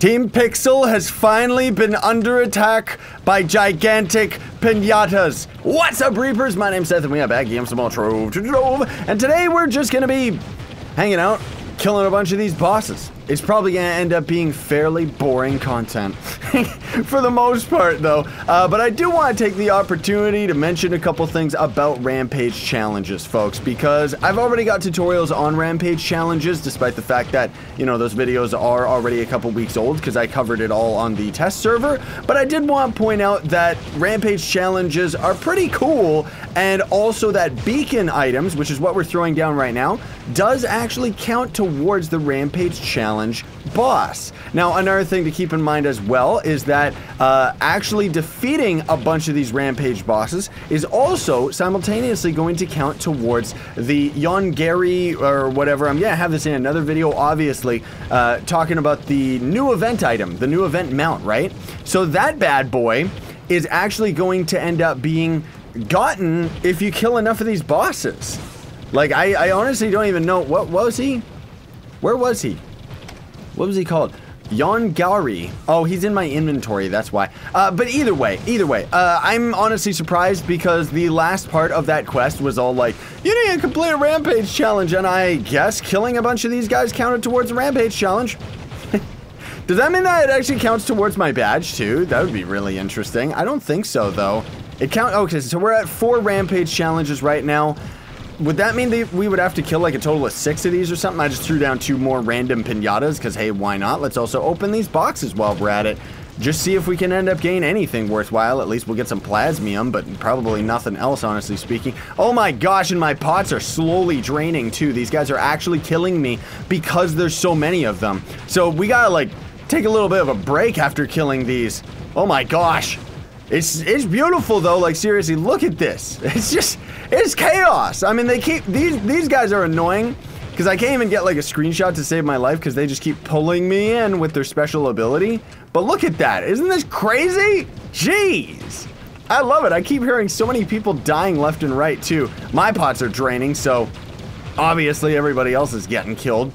Team Pixel has finally been under attack by gigantic pinatas. What's up, Reapers? My name's Seth, and we have back games from Trove to Trove. And today we're just gonna be hanging out, killing a bunch of these bosses. It's probably gonna end up being fairly boring content for the most part, though. But I do want to take the opportunity to mention a couple things about Rampage challenges, folks, because I've already got tutorials on Rampage challenges, despite the fact that, you know, those videos are already a couple weeks old because I covered it all on the test server. But I did want to point out that Rampage challenges are pretty cool, and also that beacon items, which is what we're throwing down right now, does actually count towards the Rampage challenge boss. Now, another thing to keep in mind as well is that actually defeating a bunch of these Rampage bosses is also simultaneously going to count towards the Yongari or whatever. I'm gonna have this in another video, obviously, talking about the new event item, the new event mount, right? So that bad boy is actually going to end up being gotten if you kill enough of these bosses. Like, I honestly don't even know. What was he? Where was he? What was he called? Yongari. Oh, he's in my inventory, that's why. But either way, I'm honestly surprised because the last part of that quest was all like, you need to complete a Rampage challenge, and I guess killing a bunch of these guys counted towards the Rampage challenge. Does that mean that it actually counts towards my badge too? That would be really interesting. I don't think so, though. Okay, so we're at 4 Rampage challenges right now. Would that mean we would have to kill like a total of 6 of these or something? I just threw down 2 more random pinatas because, hey, why not? Let's also open these boxes while we're at it. Just see if we can end up getting anything worthwhile. At least we'll get some plasmium, but probably nothing else, honestly speaking. Oh my gosh, and my pots are slowly draining too. These guys are actually killing me because there's so many of them. So we gotta like take a little bit of a break after killing these. Oh my gosh. It's beautiful though, like seriously, look at this. It's chaos. I mean, these guys are annoying because I can't even get like a screenshot to save my life because they just keep pulling me in with their special ability. But look at that. Isn't this crazy? Jeez. I love it. I keep hearing so many people dying left and right too. My pots are draining, so obviously everybody else is getting killed.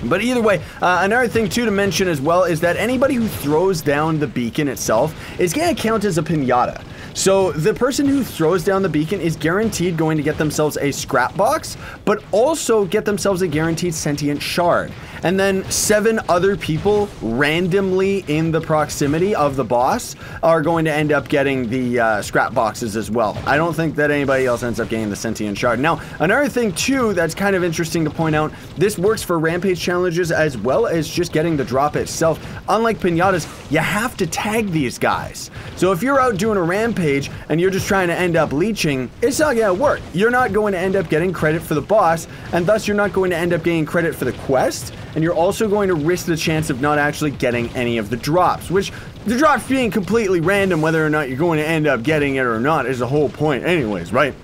But either way, another thing too to mention as well is that anybody who throws down the beacon itself is going to count as a pinata. So the person who throws down the beacon is guaranteed going to get themselves a scrap box, but also get themselves a guaranteed Sentience Shard. And then 7 other people randomly in the proximity of the boss are going to end up getting the scrap boxes as well. I don't think that anybody else ends up getting the Sentience Shard. Now, another thing too that's kind of interesting to point out, this works for Rampage challenges as well as just getting the drop itself. Unlike pinatas, you have to tag these guys. So if you're out doing a Rampage and you're just trying to end up leeching, it's not gonna work. You're not going to end up getting credit for the boss, and thus you're not going to end up getting credit for the quest, and you're also going to risk the chance of not actually getting any of the drops, which the drops being completely random, whether or not you're going to end up getting it or not is the whole point anyways, right?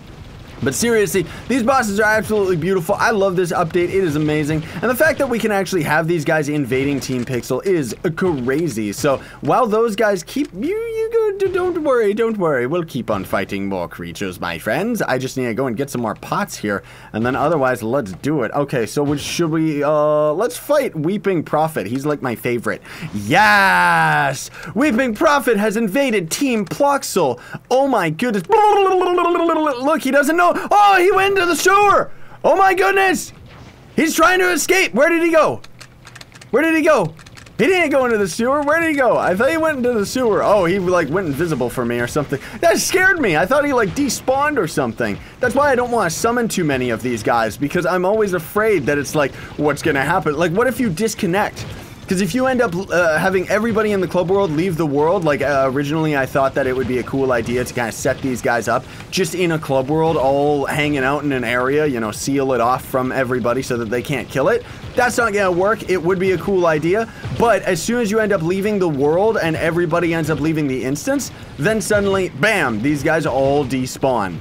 But seriously, these bosses are absolutely beautiful. I love this update. It is amazing. And the fact that we can actually have these guys invading Team Pixel is crazy. So while those guys keep... Don't worry. We'll keep on fighting more creatures, my friends. I just need to go and get some more pots here. And then otherwise, let's do it. Okay, so should we... let's fight Weeping Prophet. He's like my favorite. Yes! Weeping Prophet has invaded Team Ploxel. Oh my goodness. Look, he doesn't know. Oh, he went into the sewer! Oh my goodness! He's trying to escape! Where did he go? Where did he go? He didn't go into the sewer. Where did he go? I thought he went into the sewer. Oh, he like went invisible for me or something. That scared me. I thought he like despawned or something. That's why I don't want to summon too many of these guys, because I'm always afraid that it's like, what's gonna happen? Like, what if you disconnect? Because if you end up having everybody in the club world leave the world, like originally I thought that it would be a cool idea to kind of set these guys up just in a club world, all hanging out in an area, you know, seal it off from everybody so that they can't kill it. That's not gonna work. It would be a cool idea, but as soon as you end up leaving the world and everybody ends up leaving the instance, then suddenly, bam, these guys all despawn.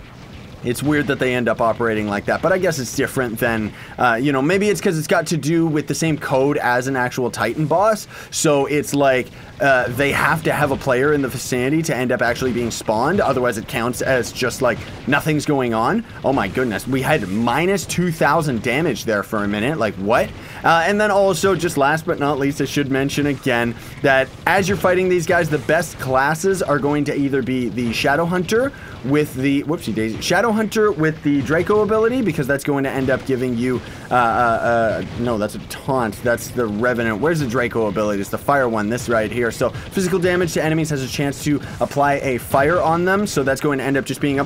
It's weird that they end up operating like that, but I guess it's different than, you know, maybe it's because it's got to do with the same code as an actual Titan boss. So it's like they have to have a player in the vicinity to end up actually being spawned. Otherwise, it counts as just like nothing's going on. Oh my goodness, we had minus 2,000 damage there for a minute. Like what? And then also, just last but not least, I should mention again that as you're fighting these guys, the best classes are going to either be the Shadow Hunter with the whoopsie daisy Shadow Hunter with the Draco ability, because that's going to end up giving you no, that's a taunt. That's the Revenant. Where's the Draco ability? It's the fire one, this right here. So physical damage to enemies has a chance to apply a fire on them, so that's going to end up just being a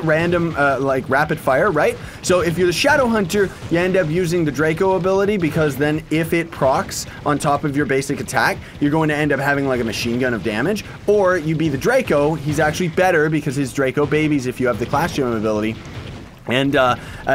random like rapid fire, right? So if you're the Shadow Hunter, you end up using the Draco ability, because then if it procs on top of your basic attack, you're going to end up having like a machine gun of damage. Or you be the Draco, he's actually better because his Draco babies if you have the Class Gem ability. And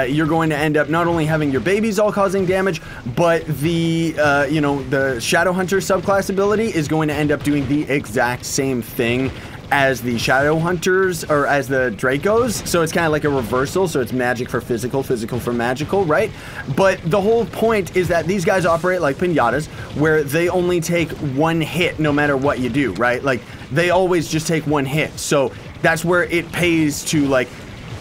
you're going to end up not only having your babies all causing damage, but the, you know, the Shadow Hunter subclass ability is going to end up doing the exact same thing as the Shadow Hunters, or as the Dracos. So it's kind of like a reversal. So it's magic for physical, physical for magical, right? But the whole point is that these guys operate like pinatas, where they only take one hit no matter what you do, right? Like, they always just take one hit. So that's where it pays to, like,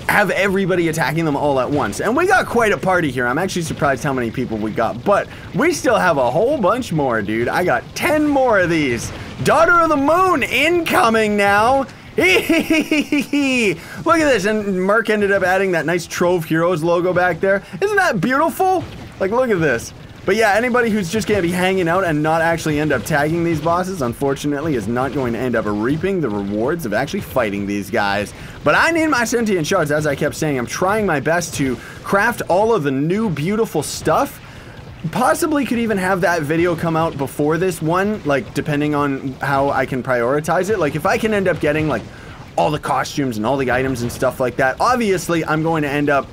have everybody attacking them all at once. And we got quite a party here. I'm actually surprised how many people we got, but we still have a whole bunch more, dude. I got 10 more of these. Daughter of the Moon incoming now. Look at this. And Merc ended up adding that nice Trove Heroes logo back there. Isn't that beautiful? Like, look at this. But yeah, anybody who's just going to be hanging out and not actually end up tagging these bosses, unfortunately, is not going to end up reaping the rewards of actually fighting these guys. But I need my Sentience Shards, as I kept saying. I'm trying my best to craft all of the new beautiful stuff. Possibly could even have that video come out before this one, like, depending on how I can prioritize it. Like, if I can end up getting, like, all the costumes and all the items and stuff like that, obviously, I'm going to end up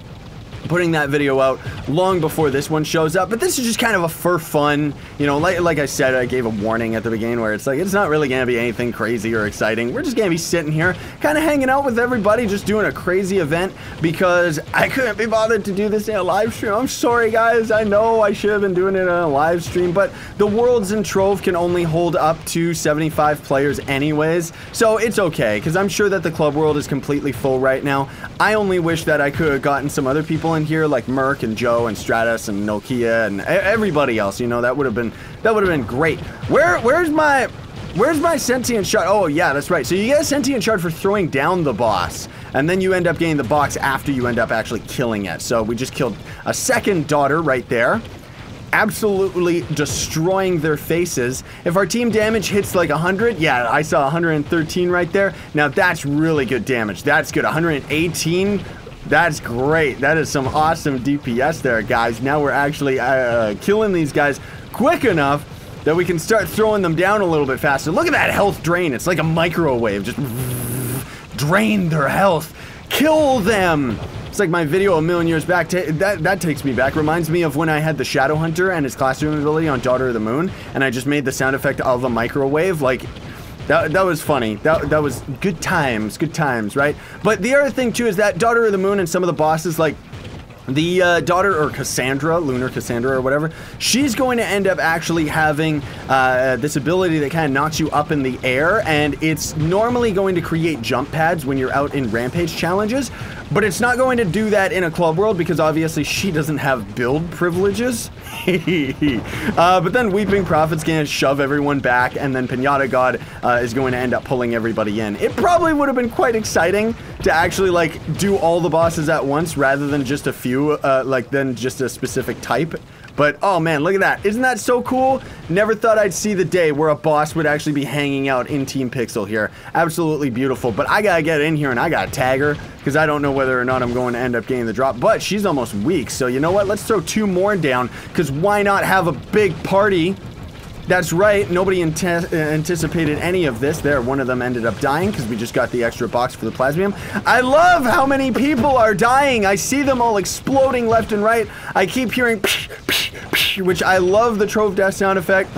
putting that video out long before this one shows up. But this is just kind of a for fun, you know, like I said, I gave a warning at the beginning where it's like, it's not really gonna be anything crazy or exciting. We're just gonna be sitting here kind of hanging out with everybody, just doing a crazy event, because I couldn't be bothered to do this in a live stream. I'm sorry guys, I know I should have been doing it on a live stream, but the worlds in Trove can only hold up to 75 players anyways, so it's okay, because I'm sure that the club world is completely full right now. I only wish that I could have gotten some other people in here, like Merc and Joe and Stratus and Nokia and everybody else, you know. That would have been great. Where's my Sentience Shard? Oh yeah, that's right. So you get a Sentience Shard for throwing down the boss, and then you end up getting the box after you end up actually killing it. So we just killed a second daughter right there, absolutely destroying their faces. If our team damage hits like 100, yeah, I saw 113 right there. Now that's really good damage. That's good. 118. That's great. That is some awesome DPS there, guys. Now we're actually killing these guys quick enough that we can start throwing them down a little bit faster. Look at that health drain. It's like a microwave. Just drain their health. Kill them. It's like my video a million years back. That takes me back. Reminds me of when I had the Shadow Hunter and his classroom ability on Daughter of the Moon, and I just made the sound effect of a microwave. Like, that was funny. That was good times, right? But the other thing too is that Daughter of the Moon and some of the bosses, like the daughter, or Cassandra, Lunar Cassandra or whatever, she's going to end up actually having this ability that kind of knocks you up in the air, and it's normally going to create jump pads when you're out in Rampage challenges, but it's not going to do that in a club world because obviously she doesn't have build privileges. But then Weeping Prophet's gonna shove everyone back, and then Pinata God is going to end up pulling everybody in. It probably would have been quite exciting to actually like do all the bosses at once rather than just a few, like then just a specific type. But oh man, look at that. Isn't that so cool? Never thought I'd see the day where a boss would actually be hanging out in Team Pixel here. Absolutely beautiful. But I gotta get in here and I gotta tag her, because I don't know whether or not I'm going to end up getting the drop. But she's almost weak, so you know what? Let's throw 2 more down, because why not have a big party? That's right, nobody anticipated any of this. There, one of them ended up dying because we just got the extra box for the plasmium. I love how many people are dying. I see them all exploding left and right. I keep hearing psh, psh, psh, which I love the Trove Death sound effect.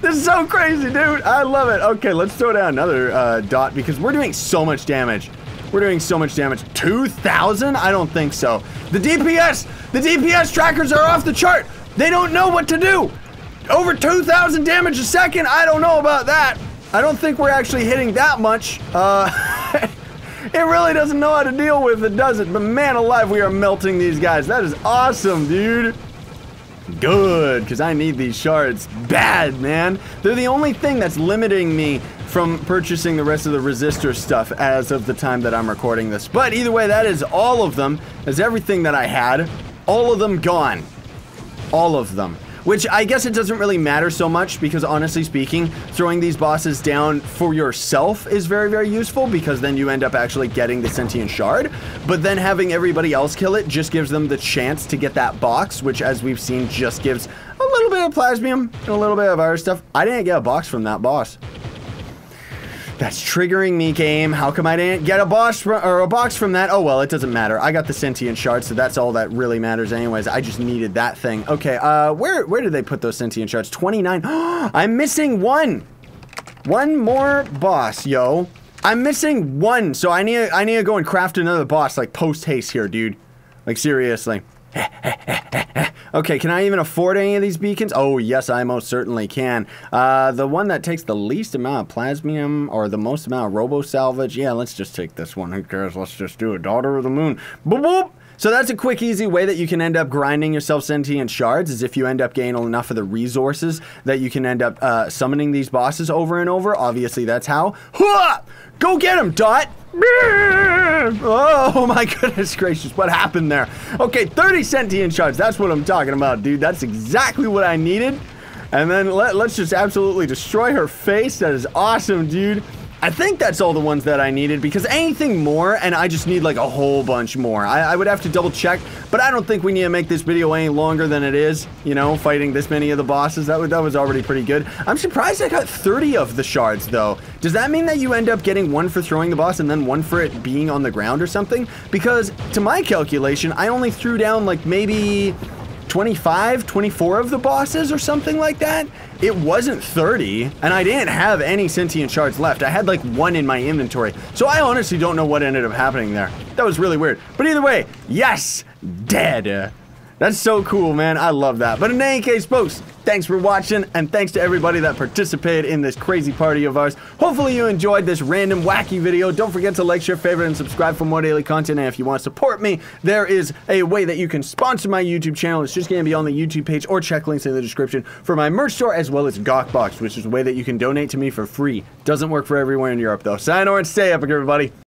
This is so crazy, dude. I love it. Okay, let's throw down another dot because we're doing so much damage. We're doing so much damage. 2,000? I don't think so. The DPS trackers are off the chart. They don't know what to do. Over 2,000 damage a second? I don't know about that. I don't think we're actually hitting that much. It really doesn't know how to deal with it, does it? But man alive, we are melting these guys. That is awesome, dude. Good, because I need these shards bad, man. They're the only thing that's limiting me from purchasing the rest of the resistor stuff as of the time that I'm recording this. But either way, that is all of them. That's everything that I had. All of them gone. All of them. Which I guess it doesn't really matter so much because honestly speaking, throwing these bosses down for yourself is very, very useful because then you end up actually getting the Sentience Shard. But then having everybody else kill it just gives them the chance to get that box, which as we've seen just gives a little bit of plasmium and a little bit of other stuff. I didn't get a box from that boss. That's triggering me, game. How come I didn't get a box from that? Oh, well, it doesn't matter. I got the Sentience Shards, so that's all that really matters anyways. I just needed that thing. Okay, where did they put those Sentience Shards? 29. I'm missing one. One more boss, yo. I'm missing one, so I need to go and craft another boss, like, post-haste here, dude. Like, seriously. Okay, can I even afford any of these beacons? Oh, yes, I most certainly can. The one that takes the least amount of plasmium or the most amount of robo salvage. Yeah, let's just take this one. Who cares? Let's just do a Daughter of the Moon. Boop, boop. So that's a quick, easy way that you can end up grinding yourself Sentience Shards, is if you end up gaining enough of the resources that you can end up summoning these bosses over and over. Obviously, that's how. Hua! Go get him, Dot! Oh my goodness gracious, what happened there? Okay, 30 Sentience Shards, that's what I'm talking about, dude. That's exactly what I needed. And then let's just absolutely destroy her face. That is awesome, dude. I think that's all the ones that I needed, because anything more, and I just need like a whole bunch more. I would have to double check, but I don't think we need to make this video any longer than it is, you know, fighting this many of the bosses. That was already pretty good. I'm surprised I got 30 of the shards, though. Does that mean that you end up getting one for throwing the boss and then one for it being on the ground or something? Because to my calculation, I only threw down like maybe 25, 24 of the bosses or something like that. It wasn't 30, and I didn't have any Sentience Shards left. I had like one in my inventory, so I honestly don't know what ended up happening there. That was really weird. But either way, yes, dead. That's so cool, man. I love that. But in any case, folks, thanks for watching, and thanks to everybody that participated in this crazy party of ours. Hopefully you enjoyed this random wacky video. Don't forget to like, share, favorite, and subscribe for more daily content. And if you want to support me, there is a way that you can sponsor my YouTube channel. It's just going to be on the YouTube page, or check links in the description for my merch store, as well as Gawkbox, which is a way that you can donate to me for free. Doesn't work for everyone in Europe, though. Sayonara and stay epic, everybody.